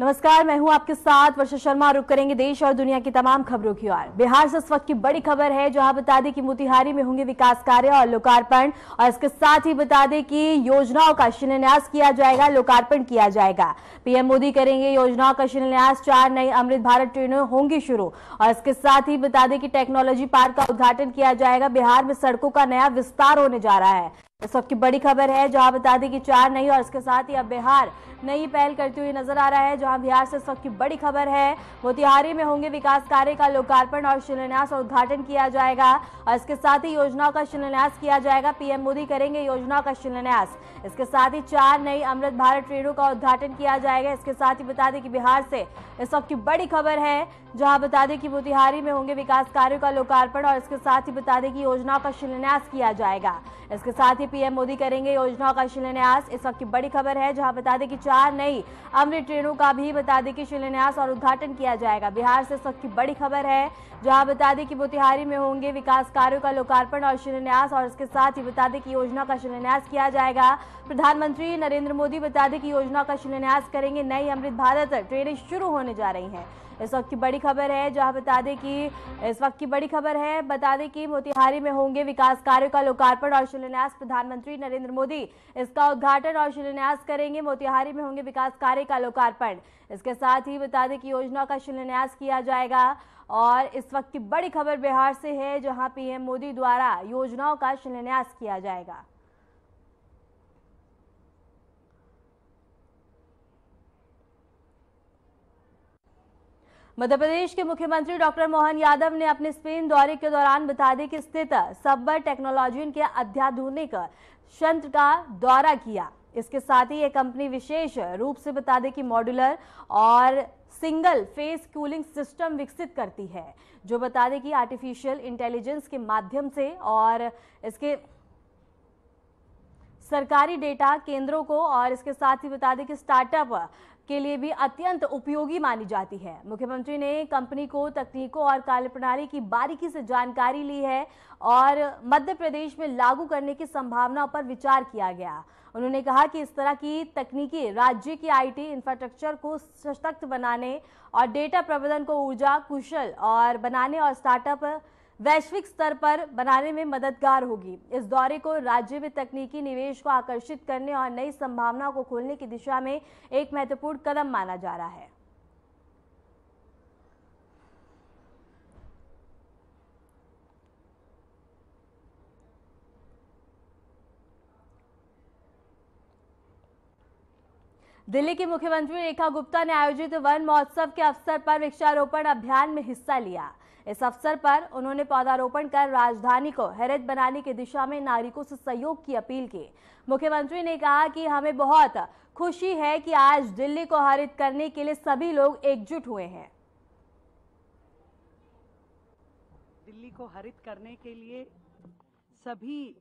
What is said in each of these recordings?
नमस्कार, मैं हूं आपके साथ वर्षा शर्मा। रुक करेंगे देश और दुनिया की तमाम खबरों की ओर। बिहार से इस वक्त की बड़ी खबर है, जहां बता दें कि मोतिहारी में होंगे विकास कार्य और लोकार्पण, और इसके साथ ही बता दें कि योजनाओं का शिलान्यास किया जाएगा, लोकार्पण किया जाएगा। पीएम मोदी करेंगे योजनाओं का शिलान्यास। 4 नई अमृत भारत ट्रेनें होंगी शुरू, और इसके साथ ही बता दें कि टेक्नोलॉजी पार्क का उद्घाटन किया जाएगा। बिहार में सड़कों का नया विस्तार होने जा रहा है। इस वक्त की बड़ी खबर है, जहां बता दें कि 4 नई, और इसके साथ ही अब बिहार नई पहल करते हुए नजर आ रहा है। जहां बिहार से इस वक्त की बड़ी खबर है, मोतिहारी में होंगे विकास कार्य का लोकार्पण और शिलान्यास और उद्घाटन किया जाएगा, और इसके साथ ही योजनाओं का शिलान्यास किया जाएगा। पीएम मोदी करेंगे योजनाओं का शिलान्यास। इसके साथ ही 4 नई अमृत भारत ट्रेनों का उद्घाटन किया जाएगा। इसके साथ ही बता दें कि बिहार से इस वक्त की बड़ी खबर है, जहां बता दें कि मोतिहारी में होंगे विकास कार्यों का लोकार्पण, और इसके साथ ही बता दें कि योजनाओं का शिलान्यास किया जाएगा। इसके साथ ही पीएम मोदी करेंगे योजनाओं का शिलान्यास। इस वक्त की बड़ी खबर है, जहां बता दें कि 4 नई अमृत ट्रेनों का भी बता दें कि शिलान्यास और उद्घाटन किया जाएगा। बिहार से इस वक्त की बड़ी खबर है, जहां बता दें कि मोतिहारी में होंगे विकास कार्यों का लोकार्पण और शिलान्यास, और इसके साथ ही बता दें कि योजना का शिलान्यास किया जाएगा। प्रधानमंत्री नरेंद्र मोदी बता दें कि योजना का शिलान्यास करेंगे। नई अमृत भारत ट्रेनें शुरू होने जा रही हैं। इस वक्त की बड़ी खबर है, जहां बता दें कि इस वक्त की बड़ी खबर है, बता दें कि मोतिहारी में होंगे विकास कार्यों का लोकार्पण और शिलान्यास। प्रधानमंत्री नरेंद्र मोदी इसका उद्घाटन और शिलान्यास करेंगे। मोतिहारी में होंगे विकास कार्य का लोकार्पण। इसके साथ ही बता दें कि योजना का शिलान्यास किया जाएगा। और इस वक्त की बड़ी खबर बिहार से है, जहां पीएम मोदी द्वारा योजनाओं का शिलान्यास किया जाएगा। मध्य प्रदेश के मुख्यमंत्री डॉक्टर मोहन यादव ने अपने स्पेन दौरे के दौरान बता दें कि स्थित सब्बर टेक्नोलॉजी के अत्याधुनिक संयंत्र का दौरा किया। इसके साथ ही यह कंपनी विशेष रूप से बता दें कि मॉड्यूलर और सिंगल फेस कूलिंग सिस्टम विकसित करती है, जो बता दें कि आर्टिफिशियल इंटेलिजेंस के माध्यम से और इसके सरकारी डेटा केंद्रों को, और इसके साथ ही बता दें कि स्टार्टअप के लिए भी अत्यंत उपयोगी मानी जाती है। मुख्यमंत्री ने कंपनी को तकनीकों और कार्यप्रणाली की बारीकी से जानकारी ली है, और मध्य प्रदेश में लागू करने की संभावनाओं पर विचार किया गया। उन्होंने कहा कि इस तरह की तकनीकी राज्य की आईटी इंफ्रास्ट्रक्चर को सशक्त बनाने और डेटा प्रबंधन को ऊर्जा कुशल और बनाने और स्टार्टअप वैश्विक स्तर पर बनाने में मददगार होगी। इस दौरे को राज्य में तकनीकी निवेश को आकर्षित करने और नई संभावनाओं को खोलने की दिशा में एक महत्वपूर्ण कदम माना जा रहा है। दिल्ली की मुख्यमंत्री रेखा गुप्ता ने आयोजित वन महोत्सव के अवसर पर वृक्षारोपण अभियान में हिस्सा लिया। इस अवसर पर उन्होंने पौधारोपण कर राजधानी को हरित बनाने की दिशा में नागरिकों से सहयोग की अपील की। मुख्यमंत्री ने कहा कि हमें बहुत खुशी है कि आज दिल्ली को हरित करने के लिए सभी लोग एकजुट हुए हैं। दिल्ली को हरित करने के लिए सभी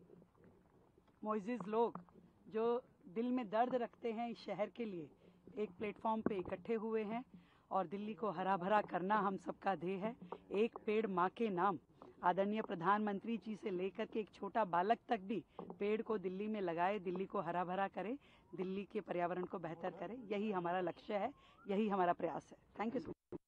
मोइजिज लोग जो दिल में दर्द रखते हैं इस शहर के लिए, एक प्लेटफॉर्म पे इकट्ठे हुए हैं, और दिल्ली को हरा भरा करना हम सबका ध्येय है। एक पेड़ माँ के नाम, आदरणीय प्रधानमंत्री जी से लेकर के एक छोटा बालक तक भी पेड़ को दिल्ली में लगाए, दिल्ली को हरा भरा करे, दिल्ली के पर्यावरण को बेहतर करे। यही हमारा लक्ष्य है, यही हमारा प्रयास है। Thank you so much.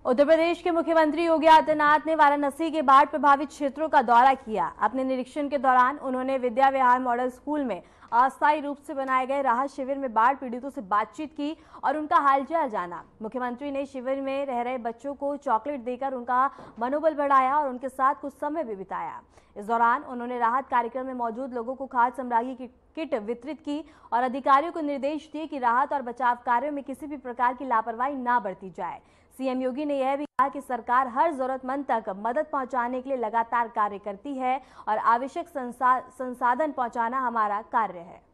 Uttar Pradesh के मुख्यमंत्री योगी आदित्यनाथ ने वाराणसी के बाढ़ प्रभावित क्षेत्रों का दौरा किया। अपने निरीक्षण के दौरान उन्होंने विद्या विहार मॉडल स्कूल में अस्थायी रूप से बनाए गए राहत शिविर में बाढ़ पीड़ितों से बातचीत की और उनका हालचाल जाना। मुख्यमंत्री ने शिविर में रह रहे बच्चों को चॉकलेट देकर उनका मनोबल बढ़ाया और उनके साथ कुछ समय भी बिताया। इस दौरान उन्होंने राहत कार्यक्रम में मौजूद लोगों को खाद्य सामग्री की किट वितरित की और अधिकारियों को निर्देश दिए कि राहत और बचाव कार्यों में किसी भी प्रकार की लापरवाही न बरती जाए। सीएम योगी ने यह भी कहा कि सरकार हर जरूरतमंद तक मदद पहुंचाने के लिए लगातार कार्य करती है और आवश्यक संसाधन पहुंचाना हमारा कार्य है।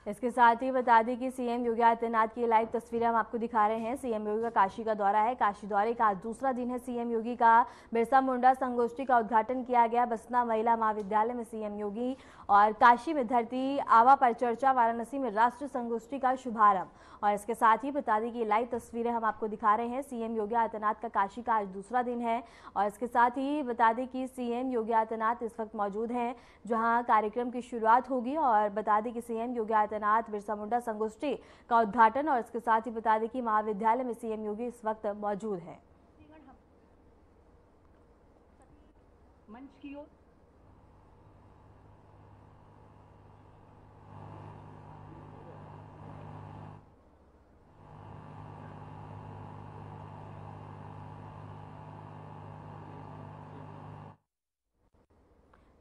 इसके साथ ही बता दें कि सीएम योगी आदित्यनाथ की लाइव तस्वीरें हम आपको दिखा रहे हैं। सीएम योगी का काशी का दौरा है। काशी दौरे का आज दूसरा दिन है। सीएम योगी का बिरसा मुंडा संगोष्ठी का उद्घाटन किया गया। बसना महिला महाविद्यालय में सीएम योगी और काशी में धरती आबा पर चर्चा, वाराणसी में राष्ट्रीय संगोष्ठी का शुभारंभ। और इसके साथ ही बता दें कि लाइव तस्वीरें हम आपको दिखा रहे हैं। सीएम योगी आदित्यनाथ का काशी का आज दूसरा दिन है। और इसके साथ ही बता दें कि सीएम योगी आदित्यनाथ इस वक्त मौजूद हैं जहां कार्यक्रम की शुरुआत होगी। और बता दें कि सीएम योगी आदित्यनाथ बिरसा मुंडा संगोष्ठी का उद्घाटन और इसके साथ ही बता दें कि महाविद्यालय में सीएम योगी इस वक्त मौजूद है। मंच की ओर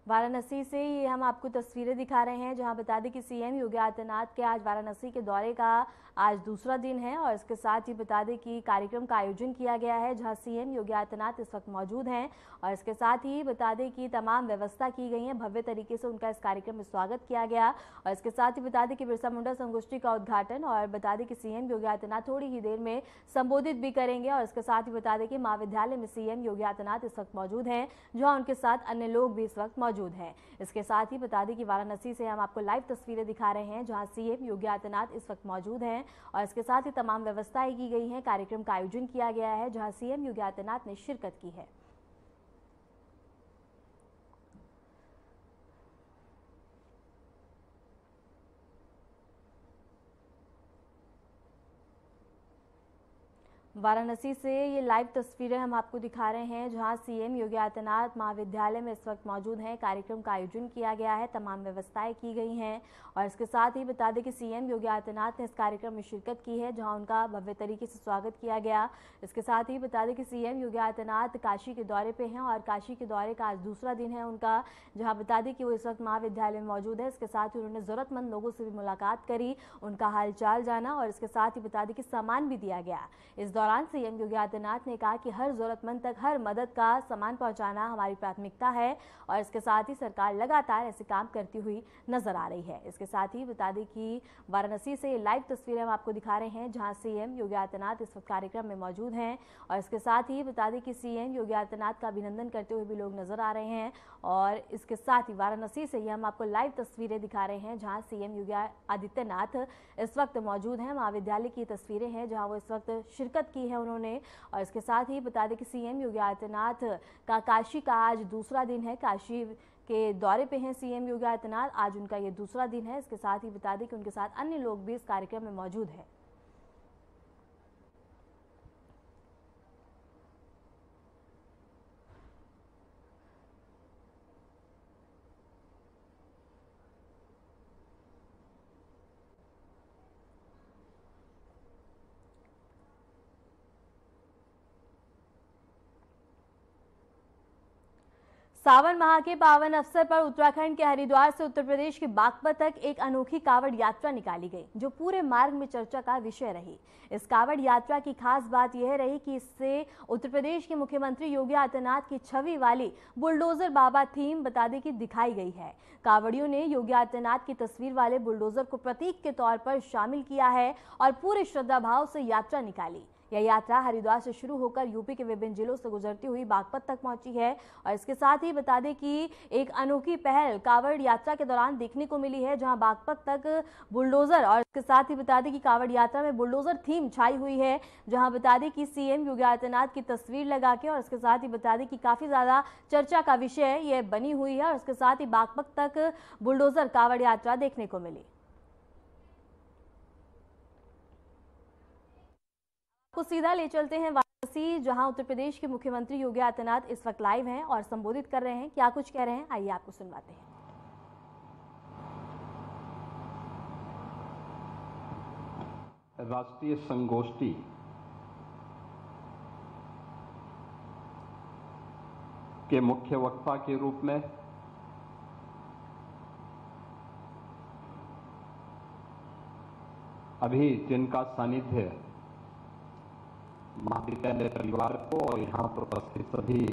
वाराणसी से ये हम आपको तस्वीरें दिखा रहे हैं जहां बता दें कि सीएम योगी आदित्यनाथ के आज वाराणसी के दौरे का आज दूसरा दिन है। और इसके साथ ही बता दें कि कार्यक्रम का आयोजन किया गया है जहां सीएम योगी आदित्यनाथ इस वक्त मौजूद हैं। और इसके साथ ही बता दें कि तमाम व्यवस्था की गई है, भव्य तरीके से उनका इस कार्यक्रम में स्वागत किया गया। और इसके साथ ही बता दें कि बिरसा मुंडा संगोष्ठी का उद्घाटन और बता दें कि सीएम योगी आदित्यनाथ थोड़ी ही देर में संबोधित भी करेंगे। और इसके साथ ही बता दें कि महाविद्यालय में सीएम योगी आदित्यनाथ इस वक्त मौजूद हैं जहां उनके साथ अन्य लोग भी इस वक्त मौजूद हैं। इसके साथ ही बता दें कि वाराणसी से हम आपको लाइव तस्वीरें दिखा रहे हैं जहां सीएम योगी आदित्यनाथ इस वक्त मौजूद हैं। और इसके साथ ही तमाम व्यवस्थाएं की गई हैं। कार्यक्रम का आयोजन किया गया है जहां सीएम योगी आदित्यनाथ ने शिरकत की है। वाराणसी से ये लाइव तस्वीरें हम आपको दिखा रहे हैं जहां सीएम योगी आदित्यनाथ महाविद्यालय में इस वक्त मौजूद हैं। कार्यक्रम का आयोजन किया गया है, तमाम व्यवस्थाएं की गई हैं। और इसके साथ ही बता दें कि सीएम योगी आदित्यनाथ ने इस कार्यक्रम में शिरकत की है जहां उनका भव्य तरीके से स्वागत किया गया। इसके साथ ही बता दें कि सीएम योगी आदित्यनाथ काशी के दौरे पे हैं और काशी के दौरे का आज दूसरा दिन है उनका, जहाँ बता दें कि वो इस वक्त महाविद्यालय में मौजूद है। इसके साथ ही उन्होंने जरूरतमंद लोगों से भी मुलाकात करी, उनका हालचाल जाना। और इसके साथ ही बता दें कि सामान भी दिया गया। इस दौरान सीएम योगी आदित्यनाथ ने कहा कि हर जरूरतमंद तक हर मदद का सामान पहुंचाना हमारी प्राथमिकता है। और इसके साथ ही सरकार लगातार ऐसे काम करती हुई नजर आ रही है। इसके साथ ही बता दें कि वाराणसी से लाइव तस्वीरें हम आपको दिखा रहे हैं जहां सीएम योगी आदित्यनाथ इस वक्त कार्यक्रम में मौजूद हैं। और इसके साथ ही बता दें कि सीएम योगी आदित्यनाथ का अभिनंदन करते हुए भी लोग नजर आ रहे हैं। और इसके साथ ही वाराणसी से हम आपको लाइव तस्वीरें दिखा रहे हैं जहां सीएम योगी आदित्यनाथ इस वक्त मौजूद हैं। महाविद्यालय की तस्वीरें हैं जहां वो इस वक्त शिरकत की है उन्होंने। और इसके साथ ही बता दें कि सीएम योगी आदित्यनाथ का काशी का आज दूसरा दिन है। काशी के दौरे पे हैं सीएम योगी आदित्यनाथ, आज उनका ये दूसरा दिन है। इसके साथ ही बता दें कि उनके साथ अन्य लोग भी इस कार्यक्रम में मौजूद हैं। सावन माह के पावन अवसर पर उत्तराखंड के हरिद्वार से उत्तर प्रदेश के बागपत तक एक अनोखी कावड़ यात्रा निकाली गई जो पूरे मार्ग में चर्चा का विषय रही। इस कावड़ यात्रा की खास बात यह रही कि इससे उत्तर प्रदेश के मुख्यमंत्री योगी आदित्यनाथ की छवि वाली बुलडोजर बाबा थीम बता दें कि दिखाई गई है। कावड़ियों ने योगी आदित्यनाथ की तस्वीर वाले बुलडोजर को प्रतीक के तौर पर शामिल किया है और पूरे श्रद्धा भाव से यात्रा निकाली। यह यात्रा हरिद्वार से शुरू होकर यूपी के विभिन्न जिलों से गुजरती हुई बागपत तक पहुंची है। और इसके साथ ही बता दें कि एक अनोखी पहल कावड़ यात्रा के दौरान देखने को मिली है जहां बागपत तक बुलडोजर, और इसके साथ ही बता दें कि कावड़ यात्रा में बुलडोजर थीम छाई हुई है जहां बता दें कि सीएम योगी आदित्यनाथ की तस्वीर लगा के, और इसके साथ ही बता दें कि काफी ज्यादा चर्चा का विषय यह बनी हुई है। और इसके साथ ही बागपत तक बुलडोजर कावड़ यात्रा देखने को मिली। को सीधा ले चलते हैं वाराणसी जहां उत्तर प्रदेश के मुख्यमंत्री योगी आदित्यनाथ इस वक्त लाइव हैं और संबोधित कर रहे हैं। क्या कुछ कह रहे हैं, आइए आपको सुनवाते हैं। राष्ट्रीय संगोष्ठी के मुख्य वक्ता के रूप में अभी जिनका सानिध्य महाविद्यालय परिवार को और यहाँ पर उपस्थित सभी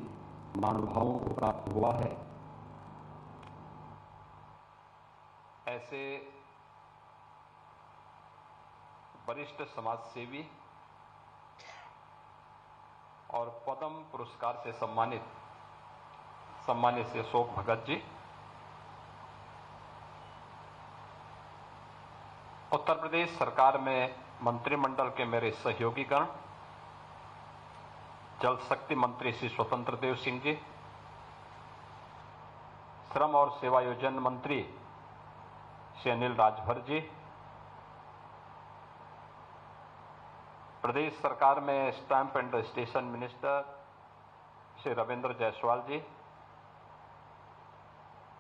महानुभावों को प्राप्त हुआ है, ऐसे वरिष्ठ समाज सेवी और पद्म पुरस्कार से सम्मानित श्री अशोक भगत जी, उत्तर प्रदेश सरकार में मंत्रिमंडल के मेरे सहयोगीगण, जल शक्ति मंत्री श्री स्वतंत्र देव सिंह जी, श्रम और सेवायोजन मंत्री श्री अनिल राजभर जी, प्रदेश सरकार में stamp and registration minister Shri Ravindra Jaiswal ji,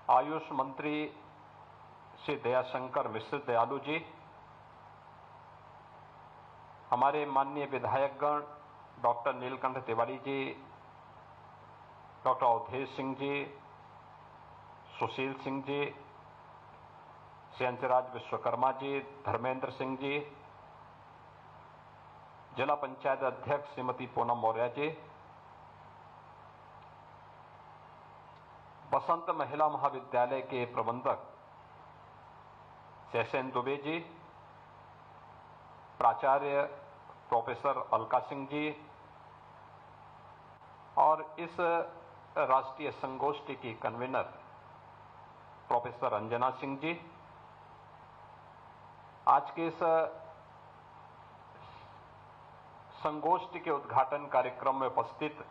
Ayush मंत्री श्री दयाशंकर मिश्र दयालु जी, हमारे माननीय विधायकगण डॉक्टर नीलकंठ तिवारी जी, डॉक्टर अवधेश सिंह जी, सुशील सिंह जी, श्री अंशराज विश्वकर्मा जी, धर्मेंद्र सिंह जी, जिला पंचायत अध्यक्ष श्रीमती पूनम मौर्य जी, बसंत महिला महाविद्यालय के प्रबंधक शैसेन दुबे जी, प्राचार्य प्रोफेसर अलका सिंह जी और इस राष्ट्रीय संगोष्ठी की कन्वीनर प्रोफेसर अंजना सिंह जी, आज के इस संगोष्ठी के उद्घाटन कार्यक्रम में उपस्थित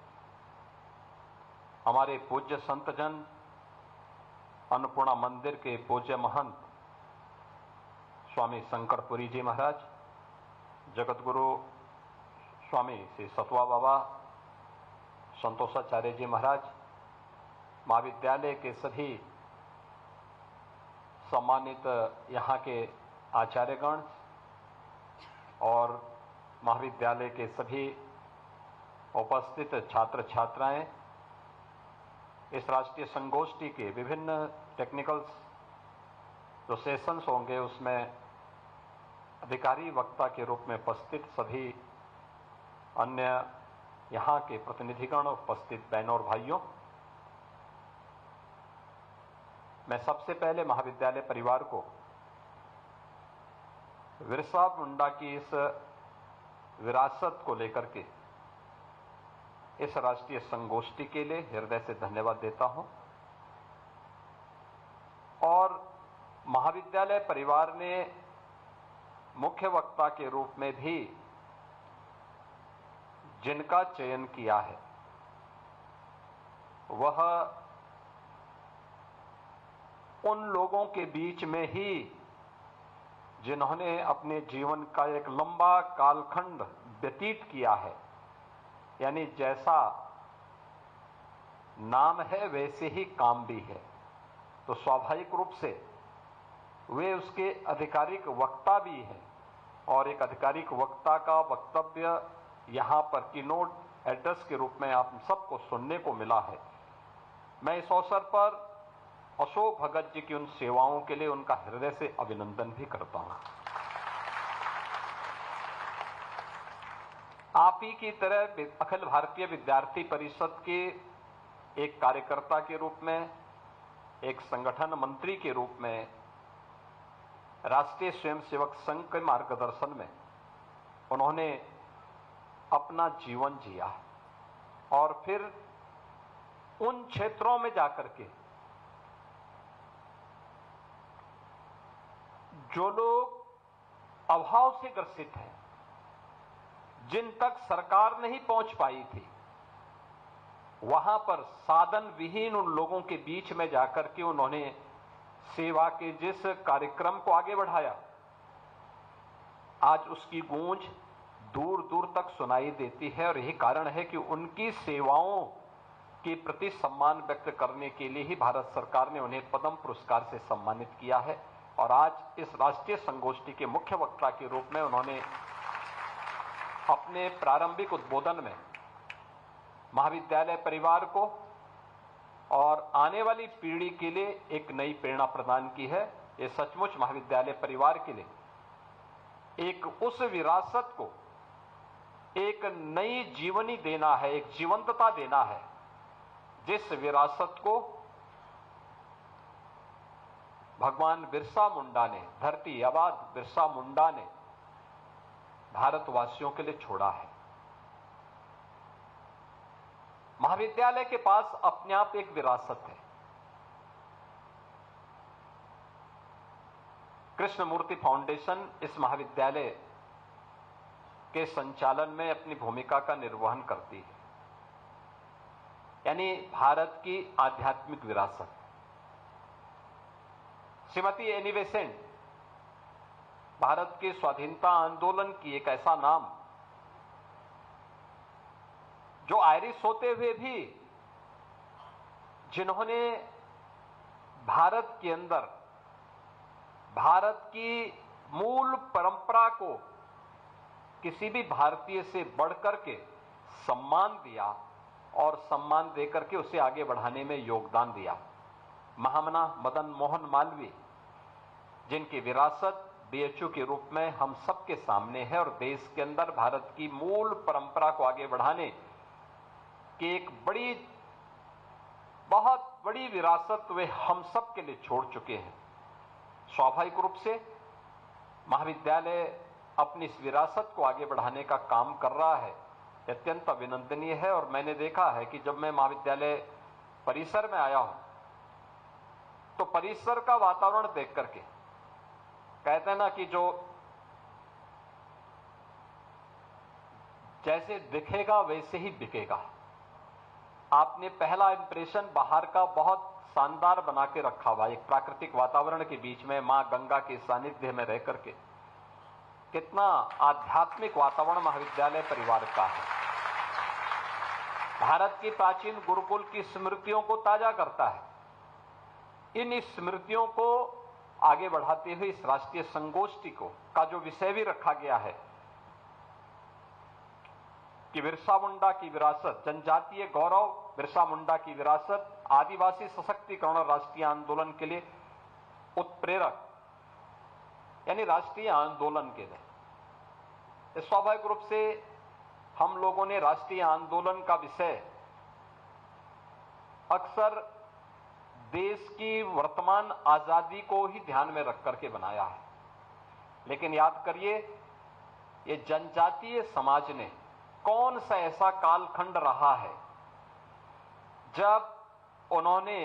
हमारे पूज्य संतजन, अन्नपूर्णा मंदिर के पूज्य महंत स्वामी शंकरपुरी जी महाराज, जगतगुरु स्वामी श्री सतवा बाबा संतोषाचार्य जी महाराज, महाविद्यालय के सभी सम्मानित यहाँ के आचार्यगण और महाविद्यालय के सभी उपस्थित छात्र छात्राएं, इस राष्ट्रीय संगोष्ठी के विभिन्न टेक्निकल जो सेशंस होंगे उसमें अधिकारी वक्ता के रूप में उपस्थित सभी अन्य यहाँ के प्रतिनिधिगण, उपस्थित बहनों और भाइयों, मैं सबसे पहले महाविद्यालय परिवार को बिरसा मुंडा की इस विरासत को लेकर के इस राष्ट्रीय संगोष्ठी के लिए हृदय से धन्यवाद देता हूं। और महाविद्यालय परिवार ने मुख्य वक्ता के रूप में भी जिनका चयन किया है वह उन लोगों के बीच में ही जिन्होंने अपने जीवन का एक लंबा कालखंड व्यतीत किया है, यानी जैसा नाम है वैसे ही काम भी है, तो स्वाभाविक रूप से वे उसके आधिकारिक वक्ता भी हैं और एक आधिकारिक वक्ता का वक्तव्य यहाँ पर कीनोट एड्रेस के रूप में आप सबको सुनने को मिला है। मैं इस अवसर पर अशोक भगत जी की उन सेवाओं के लिए उनका हृदय से अभिनंदन भी करता हूं। आप ही की तरह अखिल भारतीय विद्यार्थी परिषद के एक कार्यकर्ता के रूप में, एक संगठन मंत्री के रूप में, राष्ट्रीय स्वयंसेवक संघ के मार्गदर्शन में उन्होंने अपना जीवन जिया और फिर उन क्षेत्रों में जाकर के जो लोग अभाव से ग्रसित हैं, जिन तक सरकार नहीं पहुंच पाई थी, वहां पर साधन विहीन उन लोगों के बीच में जाकर के उन्होंने सेवा के जिस कार्यक्रम को आगे बढ़ाया, आज उसकी गूंज दूर दूर तक सुनाई देती है। और यही कारण है कि उनकी सेवाओं के प्रति सम्मान व्यक्त करने के लिए ही भारत सरकार ने उन्हें पद्म पुरस्कार से सम्मानित किया है। और आज इस राष्ट्रीय संगोष्ठी के मुख्य वक्ता के रूप में उन्होंने अपने प्रारंभिक उद्बोधन में महाविद्यालय परिवार को और आने वाली पीढ़ी के लिए एक नई प्रेरणा प्रदान की है। ये सचमुच महाविद्यालय परिवार के लिए एक उस विरासत को एक नई जीवनी देना है, एक जीवंतता देना है, जिस विरासत को भगवान बिरसा मुंडा ने, धरती आबाद बिरसा मुंडा ने भारतवासियों के लिए छोड़ा है। महाविद्यालय के पास अपने आप एक विरासत है। कृष्णमूर्ति फाउंडेशन इस महाविद्यालय के संचालन में अपनी भूमिका का निर्वहन करती है, यानी भारत की आध्यात्मिक विरासत। श्रीमती एनी बेसेंट भारत के स्वाधीनता आंदोलन की एक ऐसा नाम जो आयरिश होते हुए भी जिन्होंने भारत के अंदर भारत की मूल परंपरा को किसी भी भारतीय से बढ़कर के सम्मान दिया और सम्मान देकर के उसे आगे बढ़ाने में योगदान दिया। महामना मदन मोहन मालवीय, जिनकी विरासत बीएचयू के रूप में हम सबके सामने है और देश के अंदर भारत की मूल परंपरा को आगे बढ़ाने की एक बहुत बड़ी विरासत वे हम सब के लिए छोड़ चुके हैं। स्वाभाविक रूप से महाविद्यालय अपनी इस विरासत को आगे बढ़ाने का काम कर रहा है, अत्यंत अभिनंदनीय है। और मैंने देखा है कि जब मैं महाविद्यालय परिसर में आया हूं तो परिसर का वातावरण देख करके कहते हैं ना कि जो जैसे दिखेगा वैसे ही बिकेगा। आपने पहला इंप्रेशन बाहर का बहुत शानदार बना के रखा हुआ, एक प्राकृतिक वातावरण के बीच में मां गंगा के सानिध्य में रह करके। कितना आध्यात्मिक वातावरण महाविद्यालय परिवार का है। भारत की प्राचीन गुरुकुल की स्मृतियों को ताजा करता है। इन स्मृतियों को आगे बढ़ाते हुए इस राष्ट्रीय संगोष्ठी को का जो विषय भी रखा गया है कि बिरसा मुंडा की विरासत, जनजातीय गौरव, बिरसा मुंडा की विरासत, आदिवासी सशक्तिकरण और राष्ट्रीय आंदोलन के लिए उत्प्रेरक, यानी राष्ट्रीय आंदोलन के लिए। स्वाभाविक रूप से हम लोगों ने राष्ट्रीय आंदोलन का विषय अक्सर देश की वर्तमान आजादी को ही ध्यान में रख करके बनाया है, लेकिन याद करिए ये जनजातीय समाज ने कौन सा ऐसा कालखंड रहा है जब उन्होंने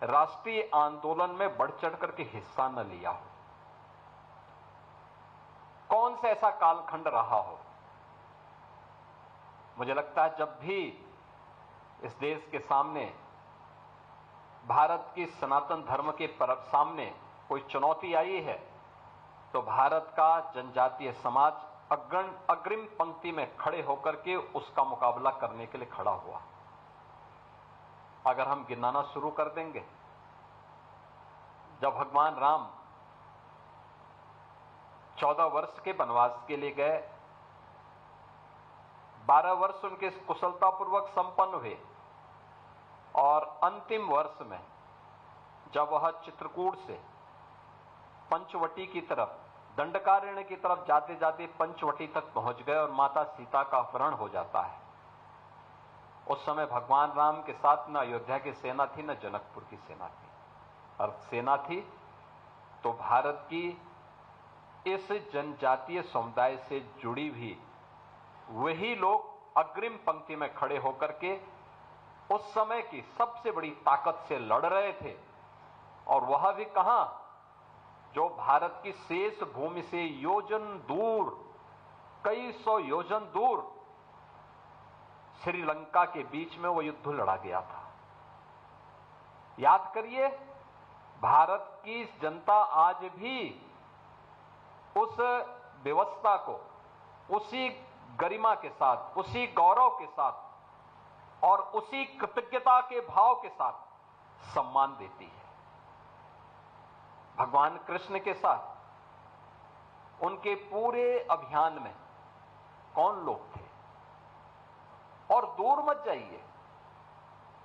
राष्ट्रीय आंदोलन में बढ़ चढ़ करके हिस्सा न लिया हो। कौन सा ऐसा कालखंड रहा हो। मुझे लगता है जब भी इस देश के सामने भारत की सनातन धर्म के सामने कोई चुनौती आई है तो भारत का जनजातीय समाज अग्रिम पंक्ति में खड़े होकर के उसका मुकाबला करने के लिए खड़ा हुआ। अगर हम गिनाना शुरू कर देंगे, जब भगवान राम 14 वर्ष के वनवास के लिए गए, 12 वर्ष उनके कुशलतापूर्वक संपन्न हुए और अंतिम वर्ष में जब वह चित्रकूट से पंचवटी की तरफ, दंडकारण्य की तरफ जाते जाते पंचवटी तक पहुंच गए और माता सीता का अपहरण हो जाता है। उस समय भगवान राम के साथ न अयोध्या की सेना थी न जनकपुर की सेना थी, और सेना थी तो भारत की इस जनजातीय समुदाय से जुड़ी भी वही लोग अग्रिम पंक्ति में खड़े होकर के उस समय की सबसे बड़ी ताकत से लड़ रहे थे। और वह भी कहां, जो भारत की शेष भूमि से योजन दूर, कई सौ योजन दूर श्रीलंका के बीच में वो युद्ध लड़ा गया था। याद करिए, भारत की जनता आज भी उस व्यवस्था को उसी गरिमा के साथ, उसी गौरव के साथ और उसी कृतज्ञता के भाव के साथ सम्मान देती है। भगवान कृष्ण के साथ उनके पूरे अभियान में कौन लोग थे। और दूर मत जाइए,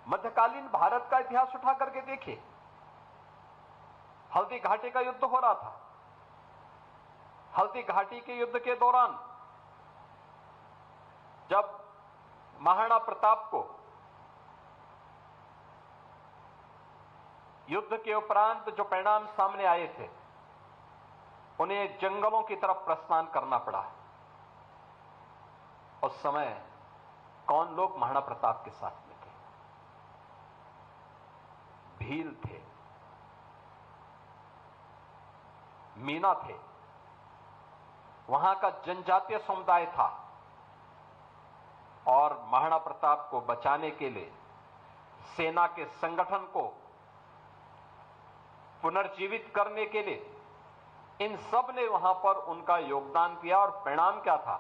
मध्यकालीन भारत का इतिहास उठा करके देखिए। हल्दी घाटी का युद्ध हो रहा था। हल्दी घाटी के युद्ध के दौरान जब महाराणा प्रताप को युद्ध के उपरांत जो परिणाम सामने आए थे, उन्हें जंगलों की तरफ प्रस्थान करना पड़ा। उस समय कौन लोग महाराणा प्रताप के साथ में थे? भील थे, मीना थे, वहां का जनजातीय समुदाय था और महाराणा प्रताप को बचाने के लिए सेना के संगठन को पुनर्जीवित करने के लिए इन सब ने वहां पर उनका योगदान किया। और परिणाम क्या था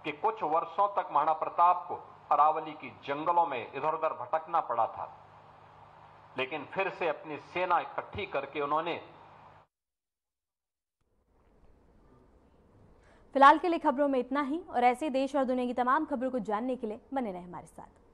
कि कुछ वर्षों तक महाराणा प्रताप को अरावली की जंगलों में इधर उधर भटकना पड़ा था, लेकिन फिर से अपनी सेना इकट्ठी करके उन्होंने। फिलहाल के लिए खबरों में इतना ही और ऐसे देश और दुनिया की तमाम खबरों को जानने के लिए बने रहें हमारे साथ।